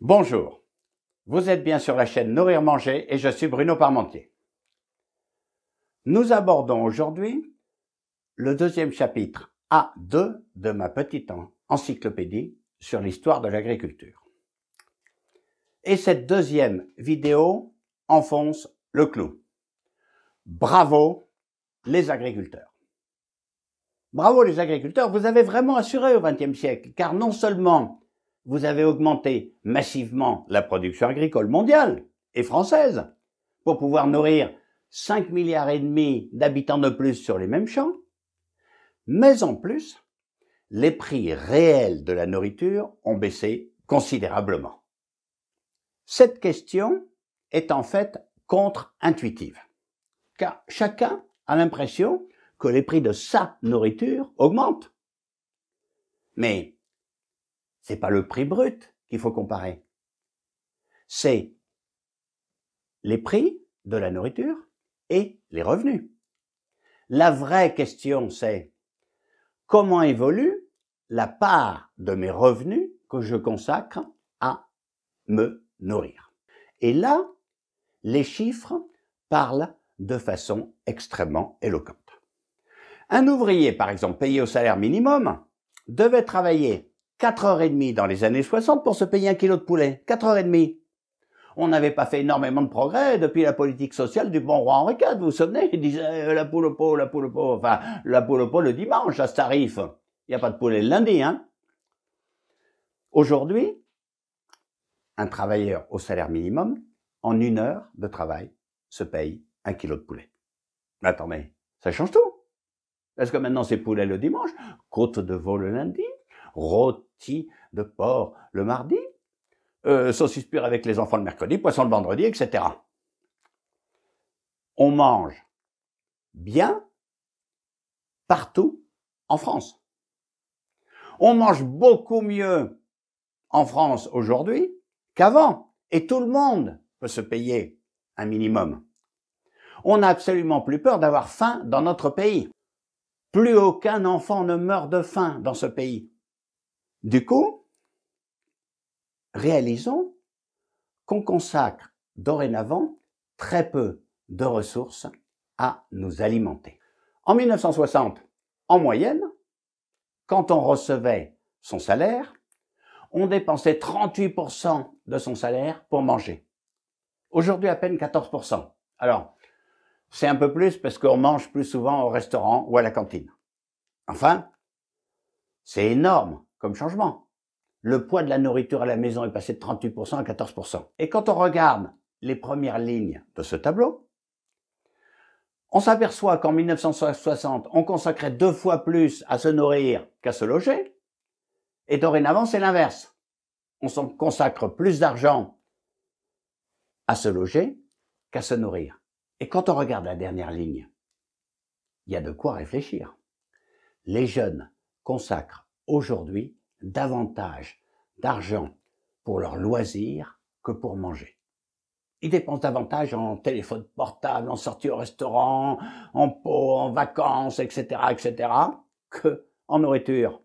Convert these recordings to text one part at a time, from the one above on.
Bonjour, vous êtes bien sur la chaîne Nourrir Manger et je suis Bruno Parmentier. Nous abordons aujourd'hui le deuxième chapitre A2 de ma petite encyclopédie sur l'histoire de l'agriculture. Et cette deuxième vidéo enfonce le clou. Bravo les agriculteurs. Bravo les agriculteurs, vous avez vraiment assuré au XXe siècle, car non seulement vous avez augmenté massivement la production agricole mondiale et française pour pouvoir nourrir 5,5 milliards d'habitants de plus sur les mêmes champs, mais en plus, les prix réels de la nourriture ont baissé considérablement. Cette question est en fait contre-intuitive, car chacun a l'impression que les prix de sa nourriture augmentent. Mais c'est pas le prix brut qu'il faut comparer. C'est les prix de la nourriture et les revenus. La vraie question, c'est comment évolue la part de mes revenus que je consacre à me nourrir. Et là, les chiffres parlent de façon extrêmement éloquente. Un ouvrier, par exemple, payé au salaire minimum, devait travailler 4h30 dans les années 60 pour se payer 1 kilo de poulet. 4h30. On n'avait pas fait énormément de progrès depuis la politique sociale du bon roi Henri IV. Vous vous souvenez? Il disait la poule au pot, la poule au pot. Enfin, la poule au pot le dimanche à ce tarif. Il n'y a pas de poulet le lundi, hein. Aujourd'hui, un travailleur au salaire minimum, en 1 heure de travail, se paye 1 kilo de poulet. Mais attendez, ça change tout. Parce que maintenant c'est poulet le dimanche, côte de veau le lundi, rôti de porc le mardi, saucisse pure avec les enfants le mercredi, poisson le vendredi, etc. On mange bien partout en France. On mange beaucoup mieux en France aujourd'hui qu'avant. Et tout le monde peut se payer un minimum. On n'a absolument plus peur d'avoir faim dans notre pays. Plus aucun enfant ne meurt de faim dans ce pays. Du coup, réalisons qu'on consacre dorénavant très peu de ressources à nous alimenter. En 1960, en moyenne, quand on recevait son salaire, on dépensait 38% de son salaire pour manger. Aujourd'hui, à peine 14%. Alors, c'est un peu plus parce qu'on mange plus souvent au restaurant ou à la cantine. Enfin, c'est énorme comme changement. Le poids de la nourriture à la maison est passé de 38% à 14%. Et quand on regarde les premières lignes de ce tableau, on s'aperçoit qu'en 1960, on consacrait 2 fois plus à se nourrir qu'à se loger. Et dorénavant, c'est l'inverse. On s'en consacre plus d'argent à se loger qu'à se nourrir. Et quand on regarde la dernière ligne, il y a de quoi réfléchir. Les jeunes consacrent aujourd'hui davantage d'argent pour leurs loisirs que pour manger. Ils dépensent davantage en téléphone portable, en sortie au restaurant, en pot, en vacances, etc., que en nourriture.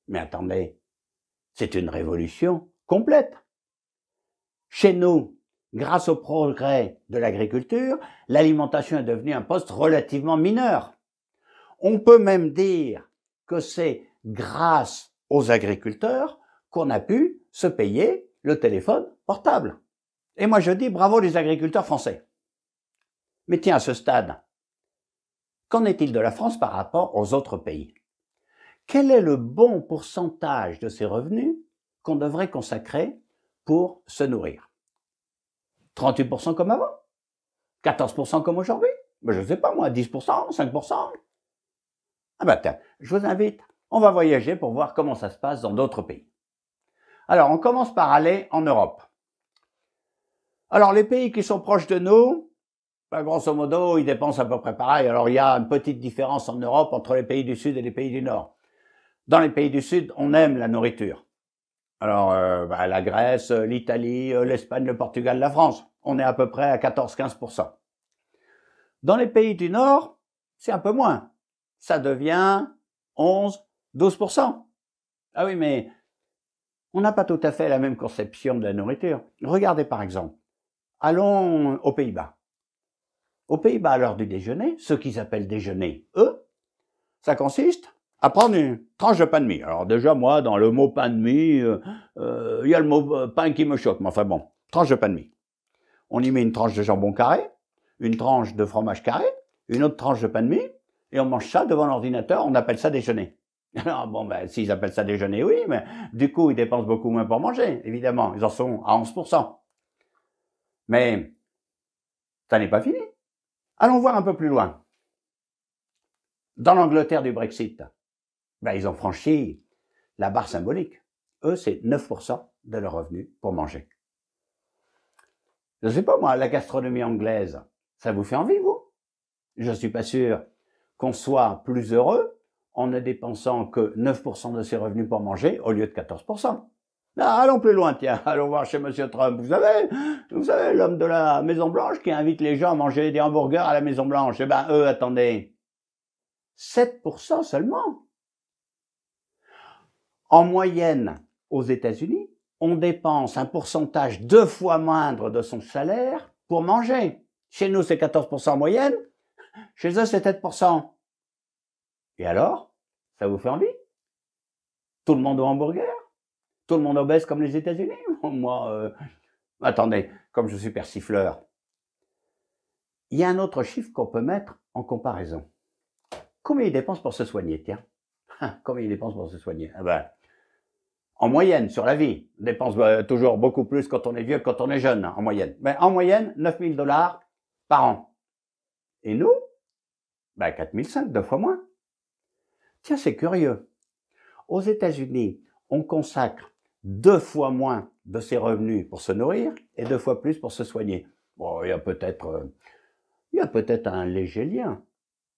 Mais attendez, c'est une révolution complète. Chez nous, grâce au progrès de l'agriculture, l'alimentation est devenue un poste relativement mineur. On peut même dire que c'est grâce aux agriculteurs qu'on a pu se payer le téléphone portable. Et moi je dis bravo les agriculteurs français. Mais tiens, à ce stade, qu'en est-il de la France par rapport aux autres pays? Quel est le bon pourcentage de ces revenus qu'on devrait consacrer pour se nourrir? 38% comme avant? 14% comme aujourd'hui? Ben je ne sais pas moi, 10%, 5%? Ah ben tiens, je vous invite, on va voyager pour voir comment ça se passe dans d'autres pays. Alors, on commence par aller en Europe. Alors, les pays qui sont proches de nous, ben, grosso modo, ils dépensent à peu près pareil. Alors, il y a une petite différence en Europe entre les pays du Sud et les pays du Nord. Dans les pays du Sud, on aime la nourriture. Alors, la Grèce, l'Italie, l'Espagne, le Portugal, la France, on est à peu près à 14-15%. Dans les pays du Nord, c'est un peu moins. Ça devient 11-12%. Ah oui, mais on n'a pas tout à fait la même conception de la nourriture. Regardez par exemple, allons aux Pays-Bas. Aux Pays-Bas, à l'heure du déjeuner, ce qu'ils appellent déjeuner, eux, ça consiste à prendre une tranche de pain de mie. Alors déjà, moi, dans le mot pain de mie, il y a le mot pain qui me choque, mais enfin bon, tranche de pain de mie. On y met une tranche de jambon carré, une tranche de fromage carré, une autre tranche de pain de mie, et on mange ça devant l'ordinateur, on appelle ça déjeuner. Alors bon, ben, s'ils appellent ça déjeuner, oui, mais du coup, ils dépensent beaucoup moins pour manger, évidemment, ils en sont à 11%. Mais ça n'est pas fini. Allons voir un peu plus loin. Dans l'Angleterre du Brexit, ben, ils ont franchi la barre symbolique. Eux, c'est 9% de leurs revenus pour manger. Je ne sais pas, moi, la gastronomie anglaise, ça vous fait envie, vous? Je ne suis pas sûr qu'on soit plus heureux en ne dépensant que 9% de ses revenus pour manger au lieu de 14%. Ah, allons plus loin, tiens, allons voir chez Monsieur Trump. Vous savez, l'homme de la Maison Blanche qui invite les gens à manger des hamburgers à la Maison Blanche. Eh ben, eux, attendez, 7% seulement. En moyenne, aux États-Unis, on dépense un pourcentage 2 fois moindre de son salaire pour manger. Chez nous, c'est 14% en moyenne. Chez eux, c'est 7%. Et alors, ça vous fait envie? Tout le monde au hamburger? Tout le monde obèse comme les États-Unis? Moi, attendez, comme je suis persifleur. Il y a un autre chiffre qu'on peut mettre en comparaison. Combien ils dépensent pour se soigner, tiens? Combien ils dépensent pour se soigner? Ah ben, en moyenne, sur la vie, on dépense toujours beaucoup plus quand on est vieux que quand on est jeune, en moyenne. Mais en moyenne, 9 000 $ par an. Et nous, ben 4 500, 2 fois moins. Tiens, c'est curieux. Aux États-Unis, on consacre 2 fois moins de ses revenus pour se nourrir et 2 fois plus pour se soigner. Bon, il y a peut-être un léger lien.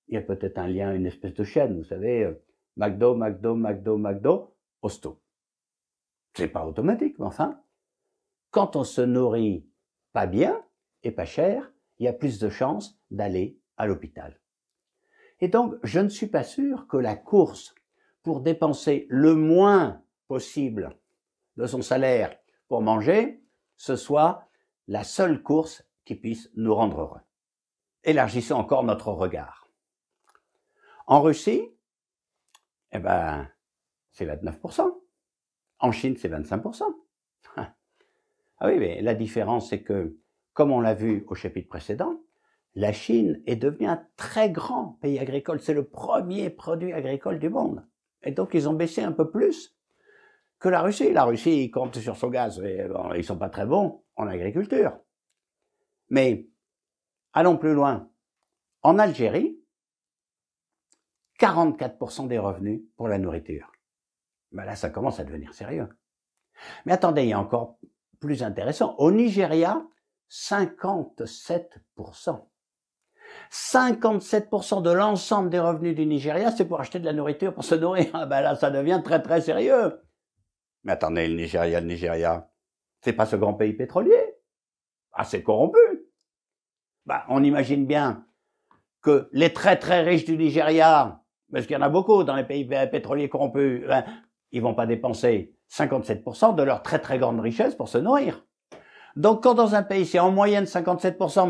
Il y a peut-être un lien, une espèce de chaîne, vous savez, McDo, Hosto. C'est pas automatique, mais enfin, quand on se nourrit pas bien et pas cher, il y a plus de chances d'aller à l'hôpital. Et donc, je ne suis pas sûr que la course pour dépenser le moins possible de son salaire pour manger, ce soit la seule course qui puisse nous rendre heureux. Élargissons encore notre regard. En Russie, eh ben, c'est 29%. En Chine, c'est 25%. Ah oui, mais la différence, c'est que, comme on l'a vu au chapitre précédent, la Chine est devenue un très grand pays agricole. C'est le premier produit agricole du monde. Et donc, ils ont baissé un peu plus que la Russie. La Russie, ils comptent sur son gaz. Et bon, ils sont pas très bons en agriculture. Mais, allons plus loin. En Algérie, 44% des revenus pour la nourriture. Ben là, ça commence à devenir sérieux. Mais attendez, il y a encore plus intéressant. Au Nigeria, 57%. 57% de l'ensemble des revenus du Nigeria, c'est pour acheter de la nourriture, pour se nourrir. Ah ben là, ça devient très très sérieux. Mais attendez, le Nigeria, c'est pas ce grand pays pétrolier. Ah, c'est corrompu. Ben, on imagine bien que les très très riches du Nigeria, parce qu'il y en a beaucoup dans les pays pétroliers corrompus, ben, ils vont pas dépenser 57% de leur très très grande richesse pour se nourrir. Donc quand dans un pays c'est en moyenne 57%,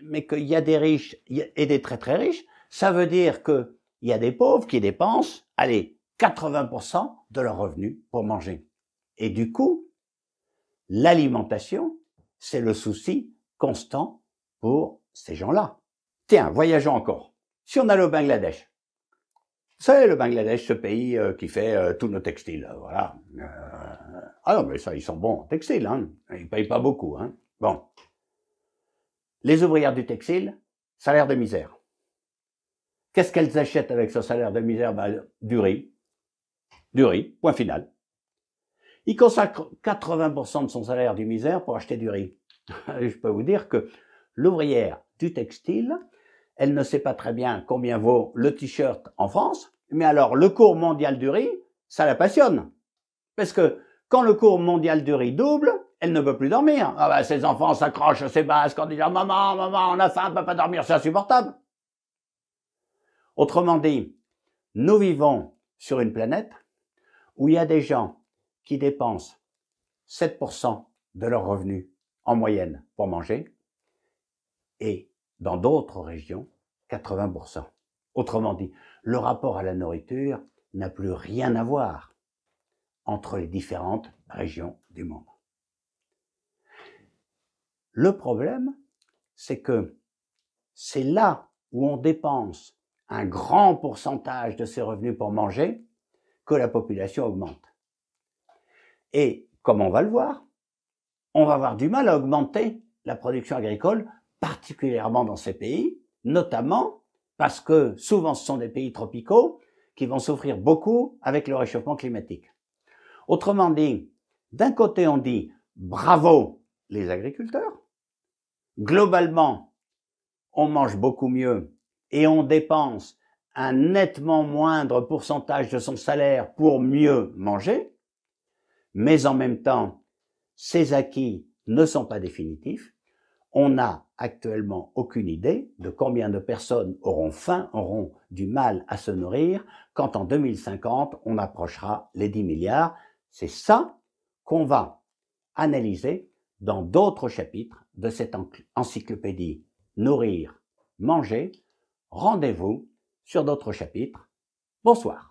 mais qu'il y a des riches et des très très riches, ça veut dire qu'il y a des pauvres qui dépensent, allez, 80% de leurs revenus pour manger. Et du coup, l'alimentation, c'est le souci constant pour ces gens-là. Tiens, voyageons encore. Si on allait au Bangladesh, vous savez, le Bangladesh, ce pays qui fait tous nos textiles, voilà. Ah non, mais ça, ils sont bons en textile, hein. Ils payent pas beaucoup, hein. Bon. Les ouvrières du textile, salaire de misère. Qu'est-ce qu'elles achètent avec ce salaire de misère? Ben, du riz. Du riz, point final. Ils consacrent 80% de son salaire de misère pour acheter du riz. Je peux vous dire que l'ouvrière du textile, elle ne sait pas très bien combien vaut le t-shirt en France, mais alors le cours mondial du riz, ça la passionne. Parce que quand le cours mondial du riz double, elle ne peut plus dormir. Ah ben, ses enfants s'accrochent à ses basques en disant « Maman, on a faim, on ne peut pas dormir, c'est insupportable ». Autrement dit, nous vivons sur une planète où il y a des gens qui dépensent 7% de leurs revenus en moyenne pour manger, et dans d'autres régions, 80%. Autrement dit, le rapport à la nourriture n'a plus rien à voir entre les différentes régions du monde. Le problème, c'est que c'est là où on dépense un grand pourcentage de ses revenus pour manger que la population augmente. Et comme on va le voir, on va avoir du mal à augmenter la production agricole, particulièrement dans ces pays, notamment parce que souvent ce sont des pays tropicaux qui vont souffrir beaucoup avec le réchauffement climatique. Autrement dit, d'un côté on dit bravo les agriculteurs, globalement on mange beaucoup mieux et on dépense un nettement moindre pourcentage de son salaire pour mieux manger, mais en même temps, ces acquis ne sont pas définitifs. On n'a actuellement aucune idée de combien de personnes auront faim, auront du mal à se nourrir, quand en 2050, on approchera les 10 milliards. C'est ça qu'on va analyser dans d'autres chapitres de cette encyclopédie Nourrir, manger. Rendez-vous sur d'autres chapitres. Bonsoir.